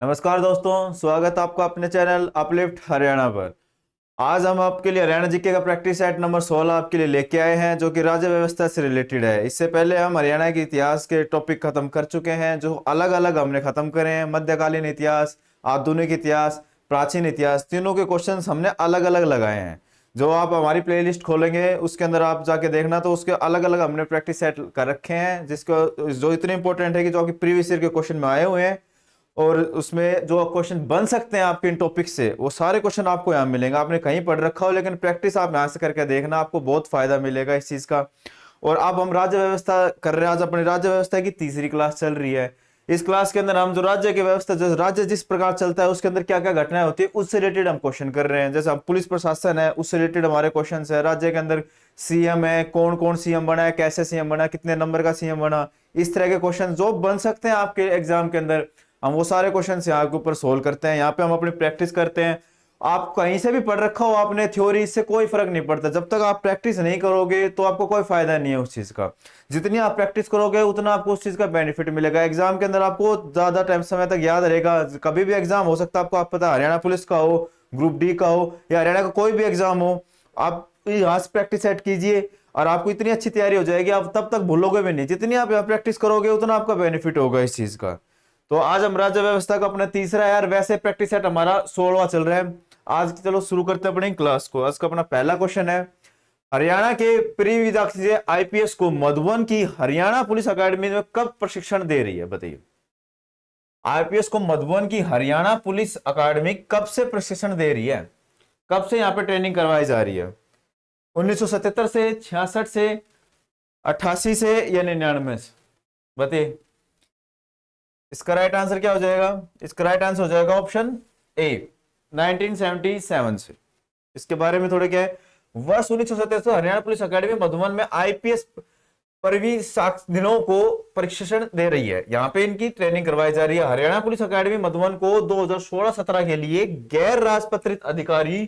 नमस्कार दोस्तों, स्वागत है आपका अपने चैनल अपलिफ्ट हरियाणा पर। आज हम आपके लिए हरियाणा जीके का प्रैक्टिस सेट नंबर 16 आपके लिए लेके आए हैं, जो कि राज्य व्यवस्था से रिलेटेड है। इससे पहले हम हरियाणा के इतिहास के टॉपिक खत्म कर चुके हैं, जो अलग अलग हमने खत्म करे हैं। मध्यकालीन इतिहास, आधुनिक इतिहास, प्राचीन इतिहास, तीनों के क्वेश्चन हमने अलग अलग लगाए हैं। जो आप हमारी प्लेलिस्ट खोलेंगे उसके अंदर आप जाके देखना, तो उसके अलग अलग हमने प्रैक्टिस सेट कर रखे हैं, जिसको जो इतने इंपॉर्टेंट है कि जो आपके प्रीवियस ईयर के क्वेश्चन में आए हुए हैं, और उसमें जो क्वेश्चन बन सकते हैं आपके इन टॉपिक से, वो सारे क्वेश्चन आपको यहाँ मिलेंगे। आपने कहीं पढ़ रखा हो, लेकिन प्रैक्टिस आप यहाँ से करके देखना, आपको बहुत फायदा मिलेगा इस चीज का। और अब हम राज्य व्यवस्था कर रहे हैं। आज अपनी राज्य व्यवस्था की तीसरी क्लास चल रही है। इस क्लास के अंदर हम जो राज्य की व्यवस्था, जो राज्य जिस प्रकार चलता है उसके अंदर क्या क्या घटनाएं होती है, उससे रिलेटेड हम क्वेश्चन कर रहे हैं। जैसे हम पुलिस प्रशासन है, उससे रिलेटेड हमारे क्वेश्चन है। राज्य के अंदर सीएम है, कौन कौन सीएम बना है, कैसे सीएम बना, कितने नंबर का सीएम बना, इस तरह के क्वेश्चन जो बन सकते हैं आपके एग्जाम के अंदर, हम वो सारे क्वेश्चन यहाँ के ऊपर सोल्व करते हैं। यहाँ पे हम अपनी प्रैक्टिस करते हैं। आप कहीं से भी पढ़ रखा हो आपने थ्योरी, इससे कोई फर्क नहीं पड़ता। जब तक आप प्रैक्टिस नहीं करोगे तो आपको कोई फायदा नहीं है उस चीज का। जितनी आप प्रैक्टिस करोगे उतना आपको उस चीज का बेनिफिट मिलेगा। एग्जाम के अंदर आपको ज्यादा टाइम समय तक याद रहेगा। कभी भी एग्जाम हो सकता है, आपको आप पता हरियाणा पुलिस का हो, ग्रुप डी का हो, या हरियाणा का कोई भी एग्जाम हो, आप यहाँ से प्रैक्टिस सेट कीजिए और आपको इतनी अच्छी तैयारी हो जाएगी, आप तब तक भूलोगे भी नहीं। जितनी आप यहाँ प्रैक्टिस करोगे उतना आपका बेनिफिट होगा इस चीज का। तो आज हम राज्य व्यवस्था का अपना तीसरा, यार वैसे प्रैक्टिस सेट हमारा 16वां चल रहा है। आज चलो शुरू करते हैं अपनी क्लास को। आज का अपना पहला क्वेश्चन है, हरियाणा के प्री आईपीएस को मधुबन की हरियाणा पुलिस अकेडमी में कब प्रशिक्षण दे रही है, बताइए। आईपीएस को मधुबन की हरियाणा पुलिस अकेडमी कब से प्रशिक्षण दे रही है, कब से यहाँ पे ट्रेनिंग करवाई जा रही है? 1977 से, 66 से, 88 से, या 99 से? बताइए। इसका राइट आंसर क्या हो जाएगा? इसका राइट आंसर हो जाएगा ऑप्शन ए, 1977 से। इसके बारे में थोड़े क्या है, वर्ष 1977 से हरियाणा पुलिस अकेडमी मधुबन में आईपीएस परवीन दिनों को प्रशिक्षण दे रही है। यहाँ पे इनकी ट्रेनिंग करवाई जा रही है। हरियाणा पुलिस अकेडमी मधुबन को 2016-17 के लिए गैर राजपत्रित अधिकारी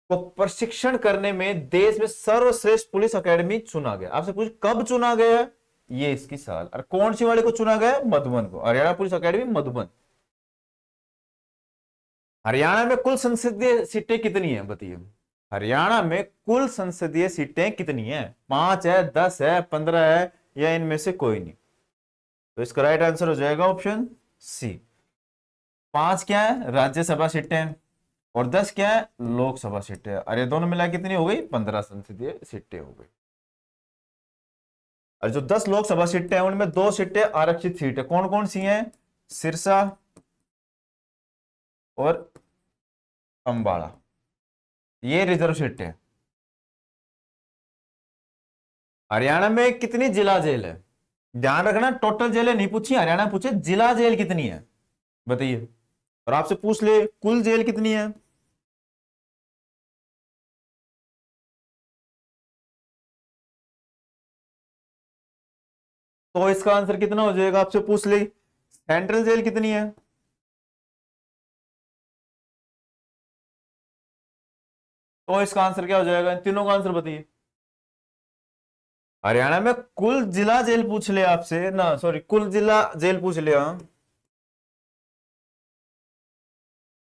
को प्रशिक्षण करने में देश में सर्वश्रेष्ठ पुलिस अकेडमी चुना गया। आपसे पूछ कब चुना गया है, ये इसकी साल, और कौन सी वाले को चुना गया? मधुबन को, हरियाणा पुलिस अकेडमी मधुबन। हरियाणा में कुल संसदीय सीटें कितनी है, बताइए। हरियाणा में कुल संसदीय सीटें कितनी है? 5 है, 10 है, 15 है, या इनमें से कोई नहीं? तो इसका राइट आंसर हो जाएगा ऑप्शन सी। 5 क्या है? राज्यसभा सीटें, और 10 क्या है? लोकसभा सीटें। अरे दोनों मिला कितनी हो गई? 15 संसदीय सीटें हो गई। और जो 10 लोकसभा सीटें हैं उनमें 2 सीटें आरक्षित सीट है। कौन कौन सी हैं? सिरसा और अंबाला, ये रिजर्व सीटें। हरियाणा में कितनी जिला जेल है? ध्यान रखना, टोटल जेलें नहीं पूछी हरियाणा, पूछे जिला जेल कितनी है, बताइए। और आपसे पूछ ले कुल जेल कितनी है, तो इसका आंसर कितना हो जाएगा? आपसे पूछ ले सेंट्रल जेल कितनी है, तो इसका आंसर क्या हो जाएगा? इन तीनों का आंसर बताइए। हरियाणा में कुल जिला जेल पूछ ले आपसे ना, सॉरी, कुल जिला जेल पूछ लिया,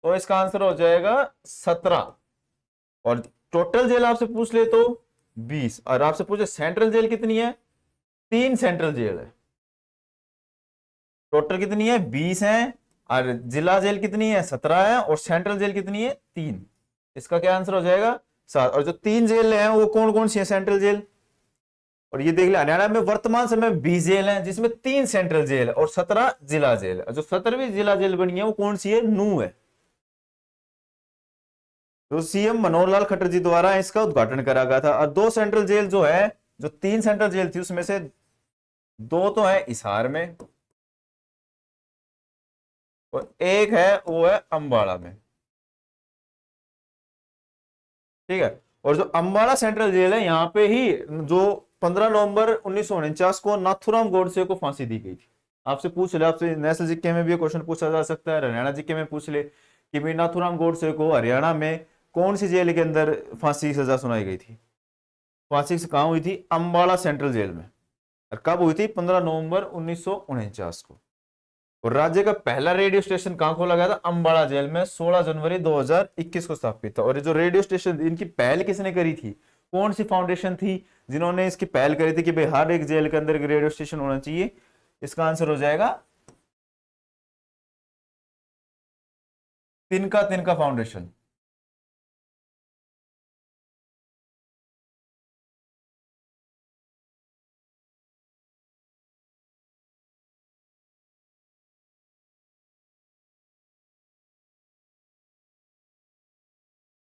तो इसका आंसर हो जाएगा 17। और टोटल जेल आपसे पूछ ले तो 20। और आपसे पूछे सेंट्रल जेल कितनी है, 3 सेंट्रल जेल है। टोटल कितनी है? 20 है। और जिला जेल कितनी है? 17 है। और सेंट्रल जेल कितनी है? 3। इसका क्या आंसर हो जाएगा? 7। और जो 3 जेल हैं वो कौन कौन सी है सेंट्रल जेल? और ये देख लिया, हरियाणा में वर्तमान समय 20 जेल हैं, जिसमें 3 सेंट्रल जेल और 17 जिला जेल है। जो 17वीं जिला जेल बनी है वो कौन सी है? नू है। तो सीएम मनोहर लाल खट्टर जी द्वारा इसका उद्घाटन करा गया था। और 2 सेंट्रल जेल जो है, जो 3 सेंट्रल जेल थी उसमें से 2 तो है हिसार में, और एक है वो है अंबाला में, ठीक है। और जो अंबाला सेंट्रल जेल है, यहाँ पे ही जो 15 नवंबर 1949 को नाथूराम गोडसे को फांसी दी गई थी। आपसे पूछ ले, आपसे नेशनल जीके में भी क्वेश्चन पूछा जा सकता है, हरियाणा जीके में पूछ ले कि भाई नाथूराम गोडसे को हरियाणा में कौन सी जेल के अंदर फांसी की सजा सुनाई गई थी? फांसी से कहां हुई थी? अंबाला सेंट्रल जेल में। और कब हुई थी? 15 नवंबर 1949 को। और राज्य का पहला रेडियो स्टेशन कहाँ खोला गया था? अंबाला जेल में 16 जनवरी 2021 को स्थापित था। और ये जो रेडियो स्टेशन, इनकी पहल किसने करी थी? कौन सी फाउंडेशन थी जिन्होंने इसकी पहल करी थी कि भाई हर एक जेल के अंदर एक रेडियो स्टेशन होना चाहिए? इसका आंसर हो जाएगा तिनका तिनका फाउंडेशन।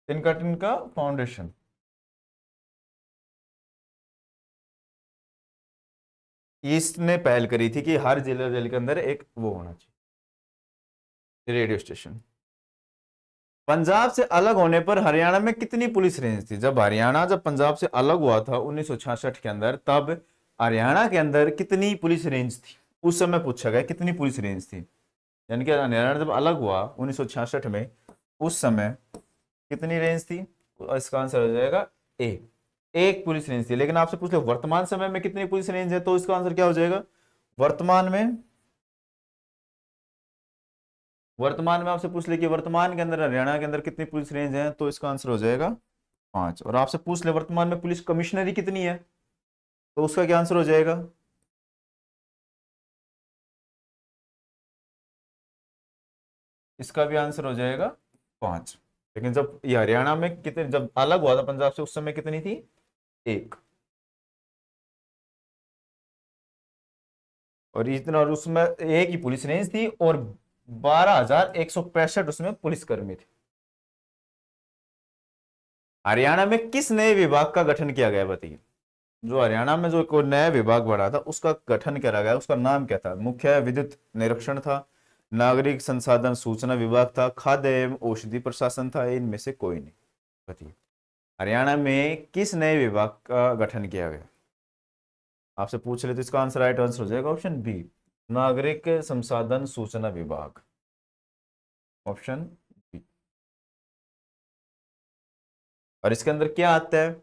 तिनका तिनका फाउंडेशन। इसने पहल करी थी कि हर जिला जेल के अंदर एक वो होना चाहिए, रेडियो स्टेशन। पंजाब से अलग होने पर हरियाणा में कितनी पुलिस रेंज थी? जब पंजाब से अलग हुआ था 1966 के अंदर, तब हरियाणा के अंदर कितनी पुलिस रेंज थी? उस समय पूछा गया कितनी पुलिस रेंज थी, यानी कि हरियाणा जब अलग हुआ 1966 में, उस समय कितनी रेंज थी? इसका आंसर हो जाएगा ए, एक पुलिस रेंज थी। लेकिन आपसे पूछ लो वर्तमान समय में कितनी पुलिस रेंज है, तो इसका आंसर क्या हो जाएगा? वर्तमान में, आपसे पूछ ले कि वर्तमान के अंदर हरियाणा के अंदर कितनी पुलिस रेंज है, तो इसका आंसर हो जाएगा 5। और आपसे पूछ ले वर्तमान में पुलिस कमिश्नरी कितनी है, तो उसका क्या आंसर हो जाएगा? इसका भी आंसर हो जाएगा 5। लेकिन जब ये हरियाणा में कितने, जब अलग हुआ था पंजाब से, उस समय कितनी थी? एक। और इतना, और उसमें एक ही पुलिस रेंज थी और 12,165 उसमें पुलिसकर्मी थे। हरियाणा में किस नए विभाग का गठन किया गया बताइए? जो हरियाणा में जो कोई नया विभाग बढ़ा था उसका गठन करा गया, उसका नाम क्या था? मुख्य विद्युत निरीक्षण था, नागरिक संसाधन सूचना विभाग था, खाद्य एवं औषधि प्रशासन था, इनमें से कोई नहीं। बताइए हरियाणा में किस नए विभाग का गठन किया गया? आपसे पूछ ले तो इसका आंसर, राइट आंसर हो जाएगा ऑप्शन बी, नागरिक संसाधन सूचना विभाग, ऑप्शन बी। और इसके अंदर क्या आता है?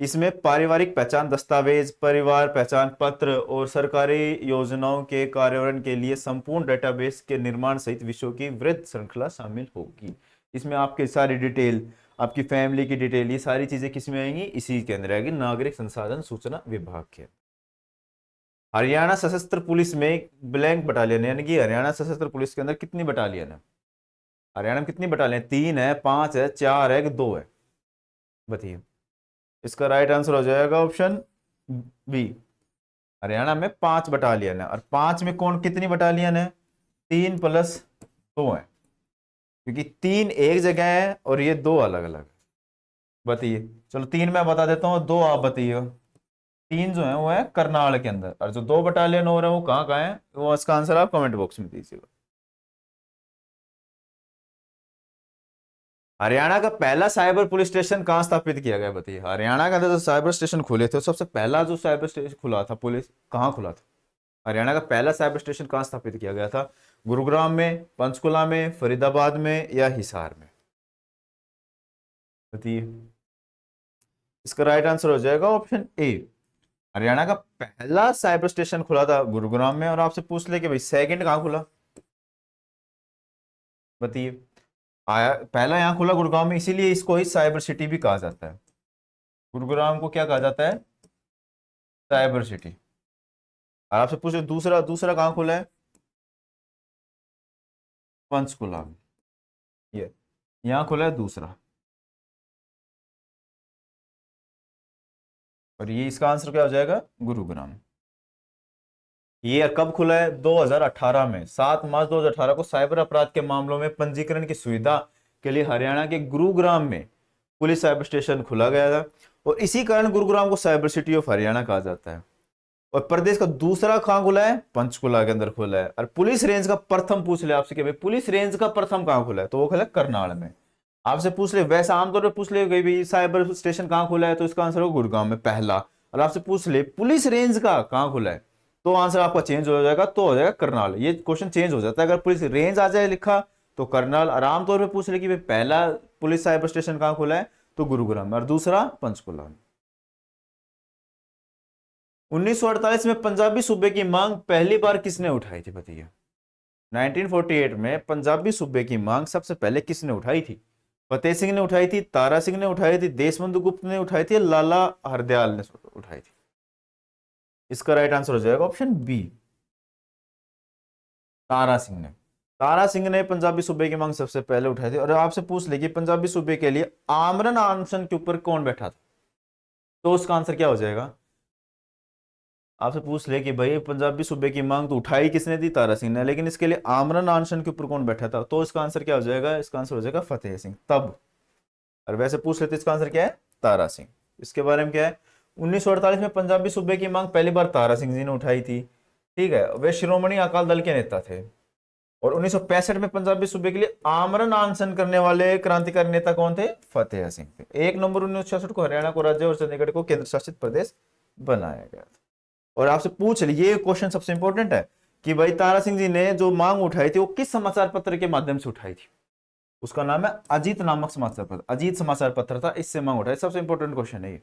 इसमें पारिवारिक पहचान दस्तावेज, परिवार पहचान पत्र और सरकारी योजनाओं के कार्यान्वयन के लिए संपूर्ण डेटाबेस के निर्माण सहित विषयों की वृहद श्रृंखला शामिल होगी। इसमें आपकी सारी डिटेल, आपकी फैमिली की डिटेल, ये सारी चीजें किसमें आएंगी? इसी के अंदर आएगी, नागरिक संसाधन सूचना विभाग के। हरियाणा सशस्त्र पुलिस में ब्लैंक बटालियन, यानी कि हरियाणा सशस्त्र पुलिस के अंदर कितनी बटालियन है? हरियाणा में कितनी बटालियन? 3 है, 5 है, 4 है कि 2 है? बताइए। इसका राइट आंसर हो जाएगा ऑप्शन बी, हरियाणा में 5 बटालियन है। और 5 में कौन कितनी बटालियन है? 3+2 है, क्योंकि 3 एक जगह है और ये 2 अलग अलग है। बताइए, चलो 3 मैं बता देता हूँ, 2 आप बताइए। 3 जो है वो है करनाल के अंदर, और जो 2 बटालियन हो रहे हैं वो कहाँ कहाँ है, वो इसका आंसर आप कमेंट बॉक्स में दीजिएगा। हरियाणा का पहला साइबर पुलिस स्टेशन कहाँ स्थापित किया गया बताइए? हरियाणा के अंदर जो साइबर स्टेशन खुले थे, सबसे पहला जो साइबर स्टेशन खुला था पुलिस, कहाँ खुला था? हरियाणा का पहला साइबर स्टेशन कहाँ स्थापित किया गया था? गुरुग्राम में, पंचकुला में, फरीदाबाद में या हिसार में? बताइए। इसका राइट आंसर हो जाएगा ऑप्शन ए, हरियाणा का पहला साइबर स्टेशन खुला था गुरुग्राम में। और आपसे पूछ ले कि भाई सेकंड कहाँ खुला, बताइए। आया पहला यहाँ खुला गुरुग्राम में, इसीलिए इसको ही साइबर सिटी भी कहा जाता है। गुरुग्राम को क्या कहा जाता है? Cyber city. और आपसे पूछे दूसरा, कहाँ खुला है? पंचकुला में। ये यहाँ खुला है दूसरा। और ये इसका आंसर क्या हो जाएगा? गुरुग्राम। ये कब खुला है? 2018 में, 7 मार्च 2018 को साइबर अपराध के मामलों में पंजीकरण की सुविधा के लिए हरियाणा के गुरुग्राम में पुलिस साइबर स्टेशन खुला गया था। और इसी कारण गुरुग्राम को साइबर सिटी ऑफ हरियाणा कहा जाता है। और प्रदेश का दूसरा कहां खुला है? पंचकुला के अंदर खुला है। और पुलिस रेंज का प्रथम पूछ ले आपसे कि भाई पुलिस रेंज का प्रथम कहां खुला है, तो वो खुला है करनाल में। आपसे पूछ ले, वैसे आमतौर पर पूछ ले भाई साइबर स्टेशन कहां खुला है, तो इसका आंसर होगा गुड़गांव में पहला। और आपसे पूछ ले पुलिस रेंज का कहां खुला है, तो आंसर आपका चेंज हो जाएगा, तो हो जाएगा करनाल। ये क्वेश्चन चेंज हो जाता है अगर पुलिस रेंज आ जाए लिखा तो करनाल। और आमतौर पर पूछ ले कि भाई पहला पुलिस साइबर स्टेशन कहां खुला है, तो गुरुग्राम में, और दूसरा पंचकुला में। 1948 में पंजाबी सूबे की मांग पहली बार किसने उठाई थी बताइए? 1948 में पंजाबी सूबे की मांग सबसे पहले किसने उठाई थी? फतेह सिंह ने उठाई थी, तारा सिंह ने उठाई थी, देशबंधु गुप्त ने उठाई थी, लाला हरदयाल ने उठाई थी? इसका राइट आंसर हो जाएगा ऑप्शन बी, तारा सिंह ने। तारा सिंह ने पंजाबी सूबे की मांग सबसे पहले उठाई थी। और आपसे पूछ ले कि पंजाबी सूबे के लिए आमरण अनशन के ऊपर कौन बैठा था, तो उसका आंसर क्या हो जाएगा? आपसे पूछ ले कि भाई पंजाबी सूबे की मांग तो उठाई किसने थी? तारा सिंह ने, लेकिन इसके लिए आमरण अनशन के ऊपर कौन बैठा था, तो इसका आंसर क्या हो जाएगा? इसका आंसर हो जाएगा फतेह सिंह तब। और वैसे पूछ लेते इसका आंसर क्या है? तारा सिंह। इसके बारे में क्या है, 1948 में पंजाबी सूबे की मांग पहली बार तारा सिंह जी ने उठाई थी। ठीक है, वे श्रोमणी अकाली दल के नेता थे। और 1965 में पंजाबी सूबे के लिए आमरण अनशन करने वाले क्रांतिकारी नेता कौन थे? फतेह सिंह थे। 1 नवंबर 1966 को हरियाणा को राज्य और चंडीगढ़ को केंद्र शासित प्रदेश बनाया गया था। और आपसे पूछ लिए, क्वेश्चन सबसे इंपॉर्टेंट है कि भाई तारा सिंह जी ने जो मांग उठाई थी वो किस समाचार पत्र के माध्यम से उठाई थी? उसका नाम है अजीत नामक समाचार पत्र, अजीत समाचार पत्र था, इससे मांग उठाई। सबसे इंपॉर्टेंट क्वेश्चन है ये।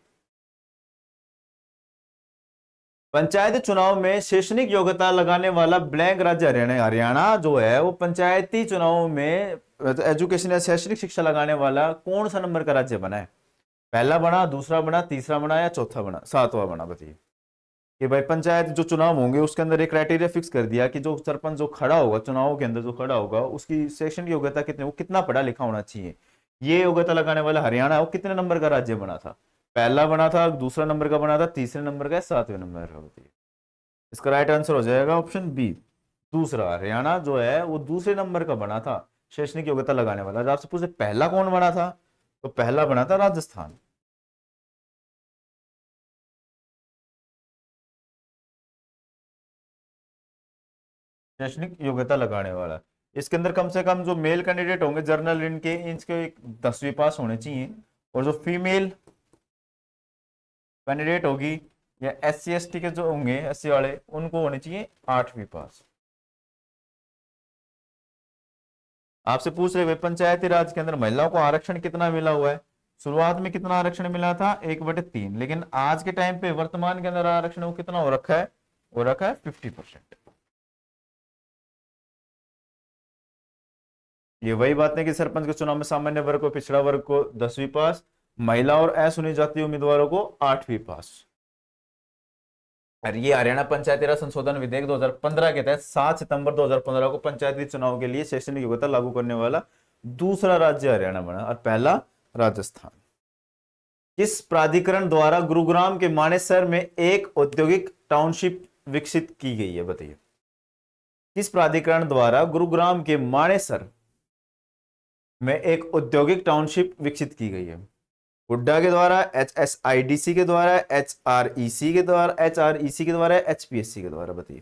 पंचायती चुनाव में शैक्षणिक योग्यता लगाने वाला ब्लैंक राज्य हरियाणा। हरियाणा जो है वो पंचायती चुनाव में एजुकेशन या शैक्षणिक शिक्षा लगाने वाला कौन सा नंबर का राज्य बना है? पहला बना, दूसरा बना, तीसरा बना या चौथा बना, सातवां बना? बताइए कि भाई पंचायत जो चुनाव होंगे उसके अंदर एक क्राइटेरिया फिक्स कर दिया कि जो सरपंच जो खड़ा होगा चुनाव के अंदर, जो खड़ा होगा उसकी शैक्षणिक योग्यता कितनी, वो कितना पढ़ा लिखा होना चाहिए। ये योग्यता लगाने वाला हरियाणा वो कितने नंबर का राज्य बना था? पहला बना था, दूसरा नंबर का बना था, तीसरे नंबर का, सातवें नंबर का? बताइए। इसका राइट आंसर हो जाएगा ऑप्शन बी, दूसरा। हरियाणा जो है वो दूसरे नंबर का बना था शैक्षणिक योग्यता लगाने वाला। जब आपसे पूछे पहला कौन बना था, तो पहला बना था राजस्थान। शैक्षणिक योग्यता लगाने वाला। इसके अंदर कम से कम जो मेल कैंडिडेट होंगे जर्नल इनके, इनके 10वीं पास होने चाहिए। और जो फीमेल कैंडिडेट होगी या SC ST के जो होंगे, SC वाले, उनको होने चाहिए 8वीं पास। आपसे पूछ रहे पंचायती राज के अंदर महिलाओं को आरक्षण कितना मिला हुआ है? शुरुआत में कितना आरक्षण मिला था? 1/3। लेकिन आज के टाइम पे वर्तमान के अंदर आरक्षण वो कितना हो रखा है? वो रखा है 50%। ये वही बात है कि सरपंच के चुनाव में सामान्य वर्ग को, पिछड़ा वर्ग को 10वीं पास, महिला और असुनियोजित जाति उम्मीदवारों को 8वीं पास। और ये हरियाणा पंचायती राज संशोधन विधेयक 2015 के तहत 7 सितंबर 2015 को पंचायती चुनाव के लिए शैक्षणिक योग्यता लागू करने वाला दूसरा राज्य हरियाणा बना और पहला राजस्थान। किस प्राधिकरण द्वारा गुरुग्राम के मानेसर में एक औद्योगिक टाउनशिप विकसित की गई है? बताइए किस प्राधिकरण द्वारा गुरुग्राम के मानेसर में एक औद्योगिक टाउनशिप विकसित की गई है? हुड्डा के द्वारा, HSIDC के द्वारा, HREC के द्वारा, HREC के द्वारा, HPSC के द्वारा? बताइए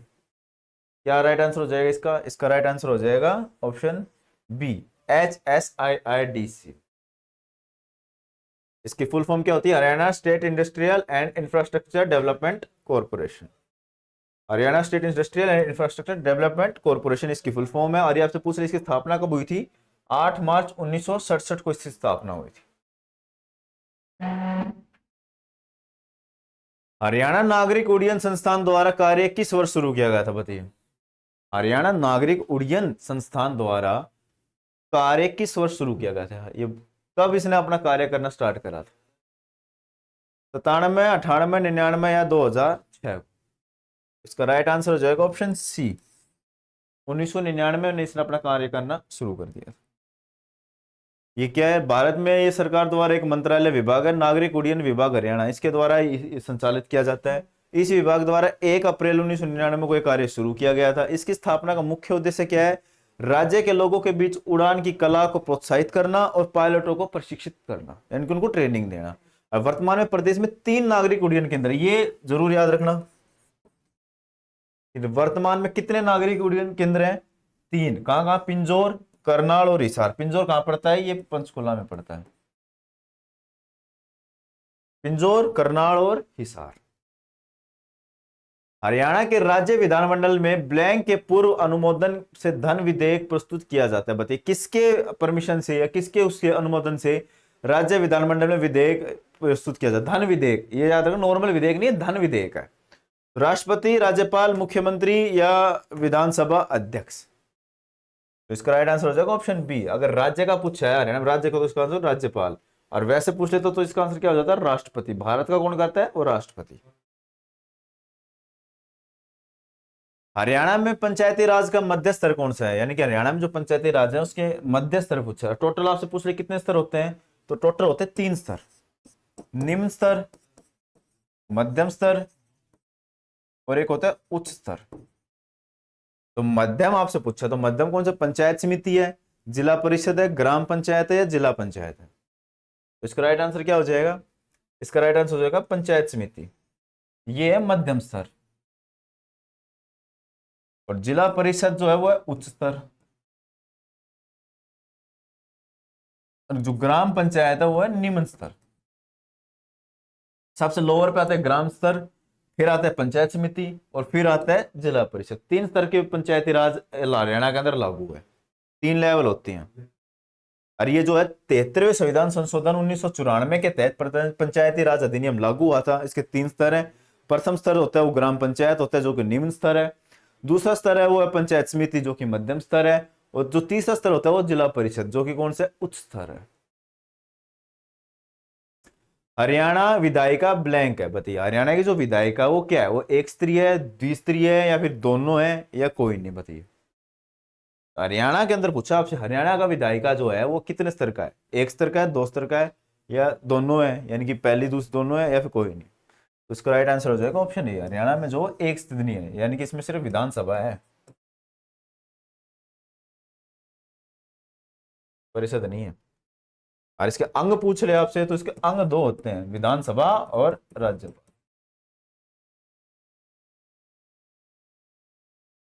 क्या राइट आंसर हो जाएगा इसका? इसका राइट आंसर हो जाएगा ऑप्शन बी, HSIIDC। इसकी फुल फॉर्म क्या होती है? Haryana state industrial and infrastructure development corporation. Haryana state industrial and infrastructure development corporation इसकी फुल फॉर्म है। और ये आपसे पूछ रही इसकी स्थापना कब हुई थी? 8 मार्च 1967 को इसकी स्थापना हुई थी। हरियाणा नागरिक उड्डयन संस्थान द्वारा कार्य किस वर्ष शुरू किया गया था? बताइए हरियाणा नागरिक उड्डयन संस्थान द्वारा कार्य किस वर्ष शुरू किया गया था? ये कब इसने अपना कार्य करना स्टार्ट करा था? 97, 98, 99 या 2006? इसका राइट आंसर हो जाएगा ऑप्शन सी, 1999 में इसने अपना कार्य करना शुरू कर दिया। ये क्या है? भारत में ये सरकार द्वारा एक मंत्रालय विभाग है, नागरिक उड्डयन विभाग हरियाणा, इसके द्वारा संचालित किया जाता है। इस विभाग द्वारा 1 अप्रैल 1999 को यह कार्य शुरू किया गया था। इसकी स्थापना का मुख्य उद्देश्य क्या है? राज्य के लोगों के बीच उड़ान की कला को प्रोत्साहित करना और पायलटों को प्रशिक्षित करना, यानी कि उनको ट्रेनिंग देना। और वर्तमान में प्रदेश में 3 नागरिक उड्डयन केंद्र, ये जरूर याद रखना। वर्तमान में कितने नागरिक उड्डयन केंद्र हैं? 3। कहां कहां? पिंजौर, करनाल और हिसार। पिंजौर कहां पड़ता है? ये पंचकुला में पड़ता है। पिंजौर, करनाल और हिसार। हरियाणा के राज्य विधानमंडल में ब्लैंक के पूर्व अनुमोदन से धन विधेयक प्रस्तुत किया जाता है। बताइए किसके परमिशन से या किसके उसके अनुमोदन से राज्य विधानमंडल में विधेयक प्रस्तुत किया जाता है? धन विधेयक, ये याद रखो, नॉर्मल विधेयक नहीं है, धन विधेयक है। राष्ट्रपति, राज्यपाल, मुख्यमंत्री या विधानसभा अध्यक्ष? तो इसका राइट आंसर हो जाएगा ऑप्शन बी। अगर राज्य का पूछा है हरियाणा राज्य का तो इसका आंसर राज्यपाल, और वैसे पूछ ले तो इसका आंसर क्या हो जाता है, राष्ट्रपति। भारत का कौन करता है, वो राष्ट्रपति। हरियाणा में पंचायती राज का मध्य स्तर कौन सा है, यानी कि हरियाणा में जो पंचायती राज है उसके मध्य स्तर पूछा है। टोटल आपसे पूछ ले कितने स्तर होते हैं, तो टोटल होते हैं 3 स्तर, निम्न स्तर, मध्यम स्तर और एक होता है उच्च स्तर। तो मध्यम आपसे पूछा, तो मध्यम कौन सा, पंचायत समिति है, जिला परिषद है, ग्राम पंचायत है या जिला पंचायत है। तो इसका राइट आंसर क्या हो जाएगा, इसका राइट आंसर हो जाएगा पंचायत समिति। ये है मध्यम स्तर, और जिला परिषद जो है वो है उच्च स्तर, और जो ग्राम पंचायत है वो है निम्न स्तर। सबसे लोअर पे आता है ग्राम स्तर, फिर आता है पंचायत समिति, और फिर आता है जिला परिषद। 3 स्तर के पंचायती राज हरियाणा के अंदर लागू है, 3 लेवल होती हैं। और ये जो है 73वें संविधान संशोधन 1994 के तहत पंचायती राज अधिनियम लागू हुआ था। इसके 3 स्तर हैं। प्रथम स्तर होता है वो ग्राम पंचायत होता है जो कि निम्न स्तर है, दूसरा स्तर है वो है पंचायत समिति जो कि मध्यम स्तर है, और जो तीसरा स्तर होता है वो जिला परिषद जो कि कौन सा उच्च स्तर है। हरियाणा विधायिका ब्लैंक है, बताइए हरियाणा की जो विधायिका वो क्या है, वो एक स्तरीय है, द्विस्तरीय है या फिर दोनों है या कोई नहीं, बताइए। हरियाणा के अंदर पूछा आपसे, हरियाणा का विधायिका जो है वो कितने स्तर का है, 1 स्तर का है, 2 स्तर का है या दोनों है, यानी कि पहली दूसरी दोनों है या फिर कोई नहीं। तो इसका राइट आंसर हो जाएगा ऑप्शन ए, हरियाणा में जो 1 स्तरीय है, यानी कि इसमें सिर्फ विधानसभा है, परिषद नहीं है। और इसके अंग पूछ ले आपसे तो इसके अंग 2 होते हैं, विधानसभा और राज्यसभा।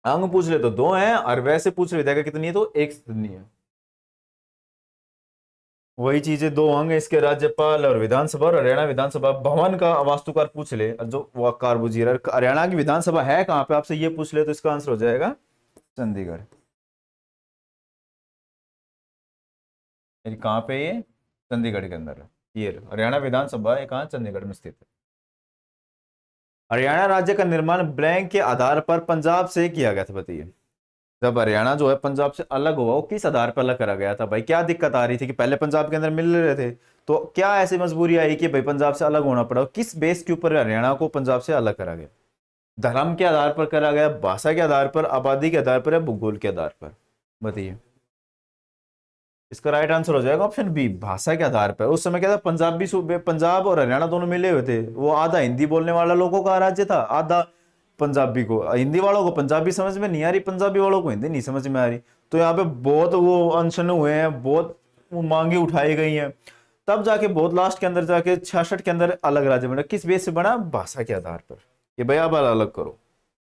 अंग पूछ ले तो 2 हैं, और वैसे पूछ ले विधायिका कितनी है तो 1 स्तरीय है। वही चीजें 2 अंग इसके, राज्यपाल और विधानसभा। और हरियाणा विधानसभा भवन का वास्तुकार पूछ ले, जो वो आकार बुझी हरियाणा की विधानसभा है कहां पे आपसे ये पूछ ले तो इसका आंसर हो जाएगा चंडीगढ़। ये कहां पे, ये चंडीगढ़ के अंदर है। ये हरियाणा विधानसभा है कहां, चंडीगढ़ में स्थित है। हरियाणा राज्य का निर्माण ब्लैंक के आधार पर पंजाब से किया गया था, बताइए। जब हरियाणा जो है पंजाब से अलग हुआ वो किस आधार पर अलग करा गया था भाई, क्या दिक्कत आ रही थी कि पहले पंजाब के अंदर मिल रहे थे, तो क्या ऐसी मजबूरी आई कि भाई पंजाब से अलग होना पड़ा, किस बेस के ऊपर हरियाणा को पंजाब से अलग करा गया। धर्म के आधार पर करा गया, भाषा के आधार पर, आबादी के आधार पर या भूगोल के आधार पर, बताइए। इसका राइट आंसर हो जाएगा ऑप्शन बी, भाषा के आधार पर। उस समय क्या था, पंजाबी सूबे, पंजाब और हरियाणा दोनों मिले हुए थे, वो आधा हिंदी बोलने वाला लोगों का राज्य था, आधा पंजाबी को, हिंदी वालों को पंजाबी समझ में नहीं आ रही, पंजाबी वालों को हिंदी नहीं समझ में आ रही। तो यहाँ पे बहुत वो अनशन हुए हैं, बहुत वो मांगे उठाई गई हैं, तब जाके बहुत लास्ट के अंदर जाके 66 के अंदर अलग राज्य बना। किस बेस से बना, भाषा के आधार पर, कि भाई आप अलग करो।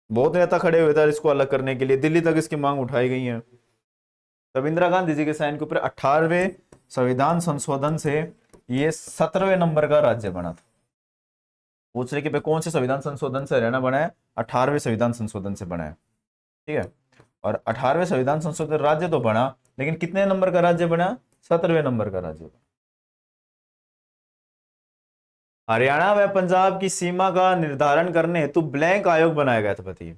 बहुत नेता खड़े हुए थे इसको अलग करने के लिए, दिल्ली तक इसकी मांग उठाई गई है। तब इंदिरा गांधी जी के साइन के ऊपर 18वें संविधान संशोधन से ये 17वें नंबर का राज्य बना था। पूछ रहे कि भाई कौन से संविधान संशोधन से हरियाणा बना है, 18वें संविधान संशोधन से बना है, ठीक है। और 18वें संविधान संशोधन राज्य तो बना, लेकिन कितने नंबर का राज्य बना, 17वें नंबर का राज्य बना। हरियाणा व पंजाब की सीमा का निर्धारण करने हेतु ब्लैंक आयोग बनाया गया था, बताइए।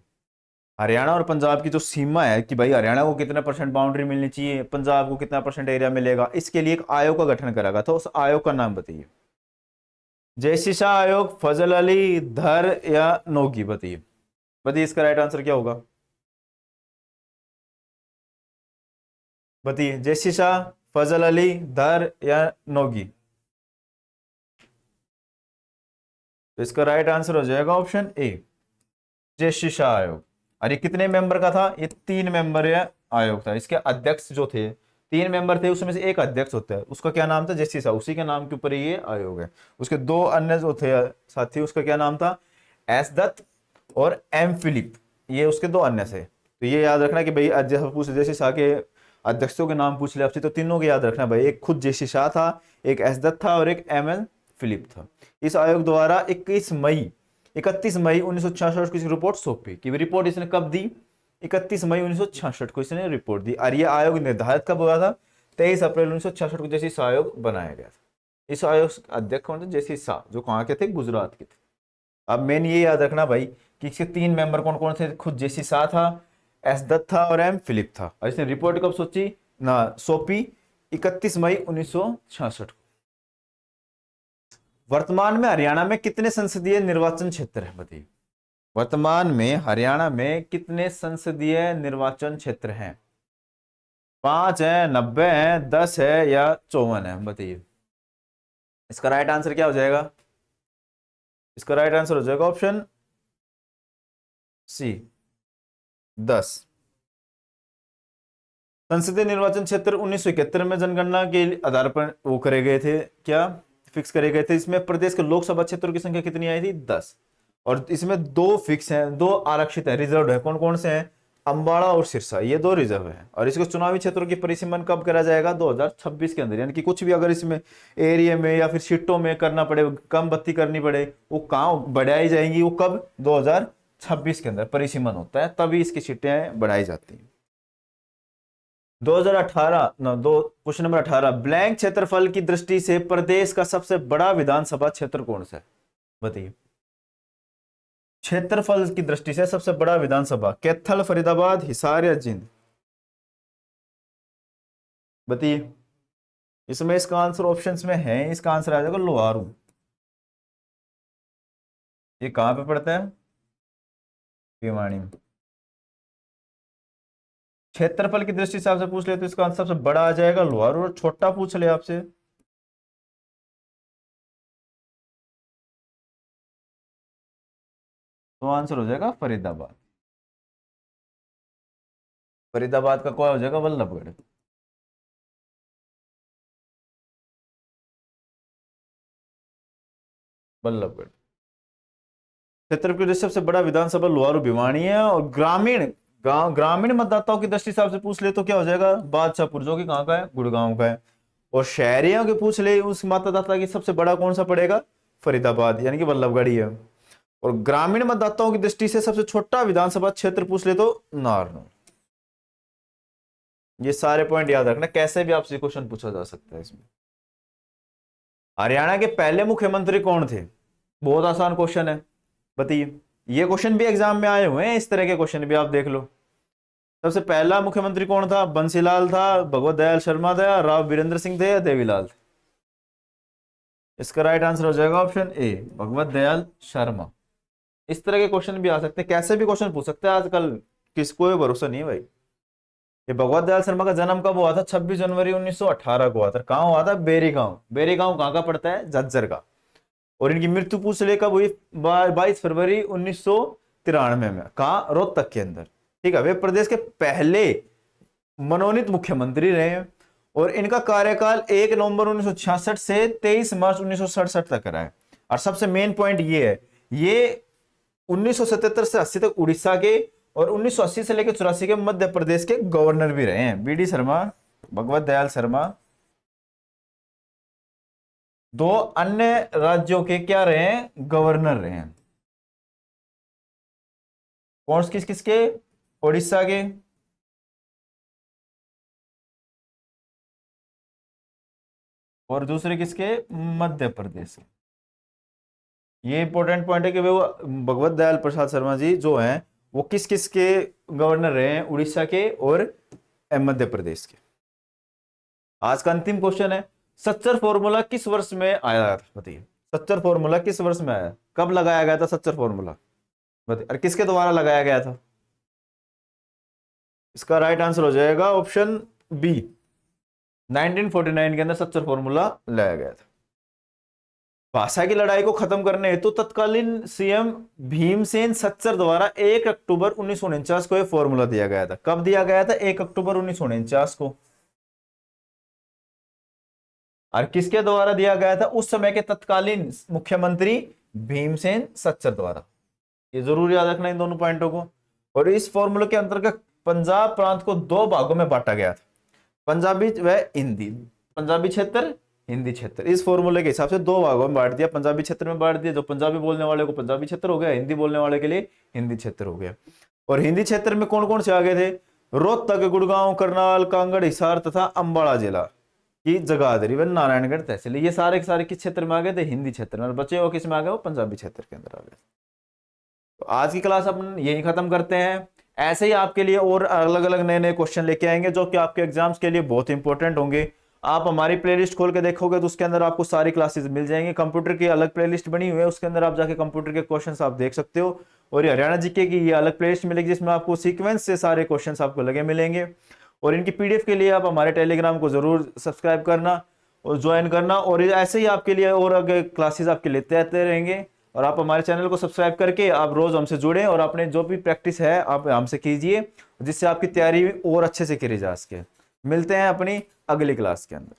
हरियाणा और पंजाब की जो सीमा है कि भाई हरियाणा को कितना % बाउंड्री मिलनी चाहिए, पंजाब को कितना % एरिया मिलेगा, इसके लिए एक आयोग का गठन करा गया था। उस आयोग का नाम बताइए। जयसी शाह आयोग, फजल अली, धर या नोगी, बताइए। बताइए इसका राइट आंसर क्या होगा, बताइए। जयसी शाह, फजल अली, धर या नोगी। तो इसका राइट आंसर हो जाएगा ऑप्शन ए, जयसी शाह आयोग। और ये कितने मेंबर का था, ये 3 मेंबर आयोग था। इसके अध्यक्ष जो थे 3 मेंबर थे, उसमें से एक अध्यक्ष होता है, उसका क्या नाम था, जस्टिस शाह, उसी के नाम के ऊपर ये आयोग है। उसके 2 अन्य जो थे साथी, उसका क्या नाम था, एस दत्त और एम फिलिप, ये उसके 2 अन्य थे। तो ये याद रखना कि भाई पूछ जस्टिस शाह के अध्यक्षों के नाम पूछ ले आपसे तो तीनों के याद रखना भाई, एक खुद जस्टिस शाह था, एक एस दत्त था और एक एम एल फिलिप था। इस आयोग द्वारा 31 मई 1966 को इसकी रिपोर्ट सौंपी। कि रिपोर्ट इसने कब दी, 31 मई 1966 को इसने रिपोर्ट दी। और ये आयोग निर्धारित कब हुआ था, 23 अप्रैल 1966 को जस्टिस आयोग बनाया गया था। इस आयोग के अध्यक्ष कौन थे, जस्टिस शाह, जो कहाँ के थे, गुजरात के थे। अब मेन ये याद रखना भाई कि इसके 3 मेंबर कौन कौन थे, खुद जस्टिस शाह था, एस दत्त था और एम फिलिप था। और इसने रिपोर्ट कब सोची ना सौंपी 31 मई 1966 को। वर्तमान में हरियाणा में कितने संसदीय निर्वाचन क्षेत्र है बताइए। वर्तमान में हरियाणा में कितने संसदीय निर्वाचन क्षेत्र हैं? 5 है, 90 है, 10 है या 54 है बताइए। इसका राइट आंसर क्या हो जाएगा? इसका राइट आंसर हो जाएगा ऑप्शन सी 10। संसदीय निर्वाचन क्षेत्र 1971 में जनगणना के आधार पर वो करे गए थे, क्या फिक्स करे गए थे। इसमें प्रदेश के लोकसभा क्षेत्रों की संख्या कितनी आई थी? 10। और इसमें 2 फिक्स हैं, 2 आरक्षित है, रिजर्व है। कौन कौन से हैं? अंबाला और सिरसा, ये 2 रिजर्व है। और इसको चुनावी क्षेत्रों की परिसीमन कब करा जाएगा? 2026 के अंदर। यानी कि कुछ भी अगर इसमें एरिया में या फिर सीटों में करना पड़े, कम बत्ती करनी पड़े, वो कहाँ बढ़ाई जाएंगी? वो कब? 2026 के अंदर परिसीमन होता है, तभी इसकी सीटें बढ़ाई जाती हैं। 2018 दो क्वेश्चन नंबर 18, ब्लैंक क्षेत्रफल की दृष्टि से प्रदेश का सबसे बड़ा विधानसभा क्षेत्र कौन सा है बताइए। क्षेत्रफल की दृष्टि से सबसे बड़ा विधानसभा, कैथल, फरीदाबाद, हिसार या जींद बताइए। इसमें इसका आंसर ऑप्शंस में है, इसका आंसर आ जाएगा लोहारू। ये कहां पे पड़ता है? भिवानी में। क्षेत्रफल की दृष्टि से आपसे पूछ ले तो इसका आंसर सबसे बड़ा आ जाएगा लोहारू, और छोटा पूछ ले आपसे तो आंसर हो जाएगा फरीदाबाद। फरीदाबाद का क्या हो जाएगा? वल्लभगढ़। वल्लभगढ़। क्षेत्र की दृष्टि से सबसे बड़ा विधानसभा लोहारू भिवानी है। और ग्रामीण ग्रामीण मतदाताओं की दृष्टि से आपसे पूछ ले तो क्या हो जाएगा? बादशाहपुर, जो कि कहाँ का है? गुड़गांव का है। और शहरियों के पूछ ले उस मतदाता की सबसे बड़ा कौन सा पड़ेगा? फरीदाबाद, यानी कि वल्लभगढ़ ही है। और ग्रामीण मतदाताओं की दृष्टि से सबसे छोटा विधानसभा क्षेत्र पूछ ले तो नारनौल। ये सारे पॉइंट याद रखना, कैसे भी आपसे क्वेश्चन पूछा जा सकता है इसमें। हरियाणा के पहले मुख्यमंत्री कौन थे? बहुत आसान क्वेश्चन है, बताइए। ये क्वेश्चन भी एग्जाम में आए हुए हैं, इस तरह के क्वेश्चन भी आप देख लो। सबसे पहला मुख्यमंत्री कौन था? बंसीलाल था, भगवत दयाल शर्मा था, राव वीरेंद्र सिंह थे या देवीलाल थे? इसका राइट आंसर हो जाएगा ऑप्शन ए, भगवत दयाल शर्मा। इस तरह के क्वेश्चन भी आ सकते हैं, कैसे भी क्वेश्चन पूछ सकते हैं आजकल, किसको भी भरोसा नहीं है भाई। ये भगवत दयाल शर्मा का जन्म कब हुआ था? 26 जनवरी 1918 को हुआ था। कहाँ हुआ था? बेरी गांव। बेरी गांव कहाँ का पड़ता है? झज्जर का। और इनकी मृत्यु पूछ ले कब हुई? 22 फरवरी 1993 में। कहा? रोहतक के अंदर। ठीक है, वे प्रदेश के पहले मनोनीत मुख्यमंत्री रहे हैं। और इनका कार्यकाल 1 नवंबर 1966 से 23 मार्च 1967 तक रहा है। और सबसे मेन पॉइंट ये है, ये 1977 से 80 तक उड़ीसा के और 1980 से लेकर 84 के मध्य प्रदेश के गवर्नर भी रहे हैं। बीडी शर्मा, भगवत दयाल शर्मा 2 अन्य राज्यों के क्या रहे हैं? गवर्नर रहे हैं। कौन किसके? उड़ीसा के और दूसरे किसके? मध्य प्रदेश के। ये इंपॉर्टेंट पॉइंट है कि वो भगवत दयाल प्रसाद शर्मा जी जो हैं वो किस किस के गवर्नर रहे हैं? उड़ीसा के और मध्य प्रदेश के। आज का अंतिम क्वेश्चन है, सच्चर फॉर्मूला किस वर्ष में आया था बताइए। सच्चर फॉर्मूला किस वर्ष में आया? कब लगाया गया था सच्चर फॉर्मूला बताइए, और किसके द्वारा लगाया गया था? इसका राइट आंसर हो जाएगा ऑप्शन बी, 1949 के अंदर सच्चर फॉर्मूला लाया गया था। भाषा की लड़ाई को खत्म करने हेतु तत्कालीन सीएम भीमसेन सच्चर द्वारा 1 अक्टूबर 1949 को यह फॉर्मूला दिया गया था। कब दिया गया था? 1 अक्टूबर 1949 को। और किसके द्वारा दिया गया था? उस समय के तत्कालीन मुख्यमंत्री भीमसेन सच्चर द्वारा। ये जरूर याद रखना इन दोनों पॉइंटों को। और इस फॉर्मूले के अंतर्गत पंजाब प्रांत को 2 भागों में बांटा गया था, पंजाबी व हिंदी। पंजाबी क्षेत्र, हिंदी क्षेत्र। इस फॉर्मूले के हिसाब से 2 भागों में बांट दिया, पंजाबी क्षेत्र में बांट दिया। जो पंजाबी बोलने वाले को पंजाबी क्षेत्र हो गया, हिंदी बोलने वाले के लिए हिंदी क्षेत्र हो गया। और हिंदी क्षेत्र में कौन कौन से आ गए थे? रोहतक, गुड़गांव, करनाल, कांगड़, हिसार तथा अंबाला जिला की जगाधरी व नारायणगढ़ तहसील। ये सारे के सारे किस क्षेत्र में आ गए थे? हिंदी क्षेत्र में। बचे वो किस में आ गए? वो पंजाबी क्षेत्र के अंदर आ गए। तो आज की क्लास अपन यही खत्म करते हैं। ऐसे ही आपके लिए और अलग अलग नए नए क्वेश्चन लेके आएंगे जो कि आपके एग्जाम्स के लिए बहुत इंपॉर्टेंट होंगे। आप हमारी प्लेलिस्ट खोल के देखोगे तो उसके अंदर आपको सारी क्लासेस मिल जाएंगी। कंप्यूटर की अलग प्लेलिस्ट बनी हुई है, उसके अंदर आप जाके कंप्यूटर के क्वेश्चंस आप देख सकते हो। और ये हरियाणा जीके की ये अलग प्लेलिस्ट मिलेगी जिसमें आपको सीक्वेंस से सारे क्वेश्चंस आपको लगे मिलेंगे। और इनकी पीडीएफ के लिए आप हमारे टेलीग्राम को जरूर सब्सक्राइब करना और ज्वाइन करना। और ऐसे ही आपके लिए और आगे क्लासेस आपके लेते आते रहेंगे। और आप हमारे चैनल को सब्सक्राइब करके आप रोज हमसे जुड़ें और अपने जो भी प्रैक्टिस है आप हमसे कीजिए, जिससे आपकी तैयारी और अच्छे से करी जा सके। मिलते हैं अपनी अगली क्लास के अंदर।